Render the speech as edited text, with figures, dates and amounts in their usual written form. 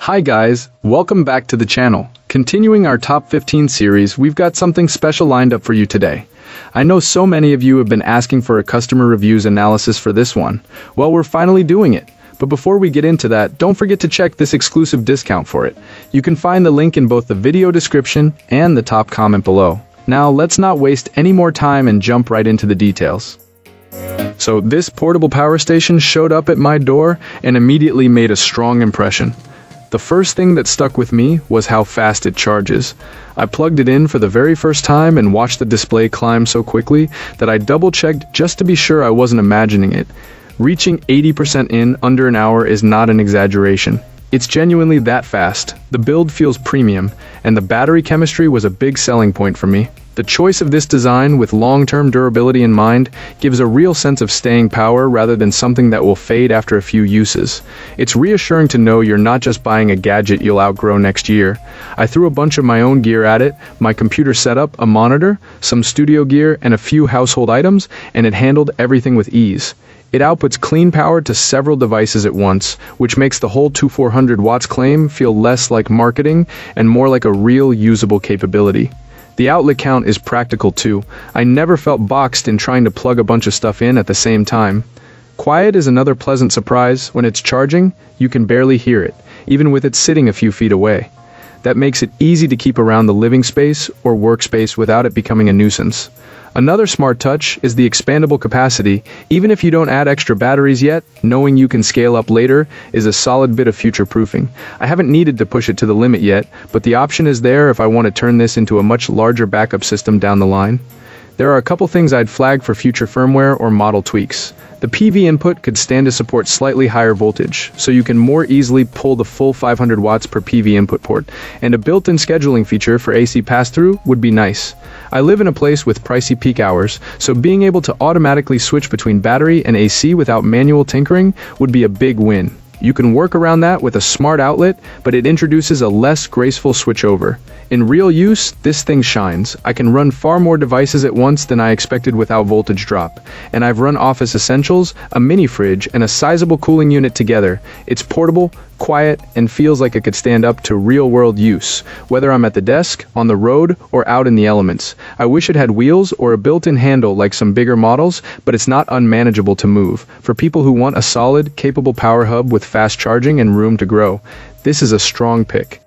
Hi guys, welcome back to the channel. Continuing our top 15 series, we've got something special lined up for you today. I know so many of you have been asking for a customer reviews analysis for this one. Well, we're finally doing it. But before we get into that, don't forget to check this exclusive discount for it. You can find the link in both the video description and the top comment below. Now, let's not waste any more time and jump right into the details. So this portable power station showed up at my door and immediately made a strong impression. The first thing that stuck with me was how fast it charges. I plugged it in for the very first time and watched the display climb so quickly that I double-checked just to be sure I wasn't imagining it. Reaching 80% in under an hour is not an exaggeration. It's genuinely that fast. The build feels premium, and the battery chemistry was a big selling point for me. The choice of this design with long-term durability in mind gives a real sense of staying power rather than something that will fade after a few uses. It's reassuring to know you're not just buying a gadget you'll outgrow next year. I threw a bunch of my own gear at it, my computer setup, a monitor, some studio gear, and a few household items, and it handled everything with ease. It outputs clean power to several devices at once, which makes the whole 2400 watts claim feel less like marketing and more like a real usable capability. The outlet count is practical too. I never felt boxed in trying to plug a bunch of stuff in at the same time. Quiet is another pleasant surprise. When it's charging, you can barely hear it, even with it sitting a few feet away. That makes it easy to keep around the living space or workspace without it becoming a nuisance. Another smart touch is the expandable capacity. Even if you don't add extra batteries yet, knowing you can scale up later is a solid bit of future-proofing. I haven't needed to push it to the limit yet, but the option is there if I want to turn this into a much larger backup system down the line. There are a couple things I'd flag for future firmware or model tweaks. The PV input could stand to support slightly higher voltage, so you can more easily pull the full 500 watts per PV input port, and a built-in scheduling feature for AC pass-through would be nice. I live in a place with pricey peak hours, so being able to automatically switch between battery and AC without manual tinkering would be a big win. You can work around that with a smart outlet, but it introduces a less graceful switchover. In real use, this thing shines. I can run far more devices at once than I expected without voltage drop. And I've run Office Essentials, a mini fridge, and a sizable cooling unit together. It's portable, quiet, and feels like it could stand up to real-world use, whether I'm at the desk, on the road, or out in the elements. I wish it had wheels or a built-in handle like some bigger models, but it's not unmanageable to move. For people who want a solid, capable power hub with fast charging and room to grow, this is a strong pick.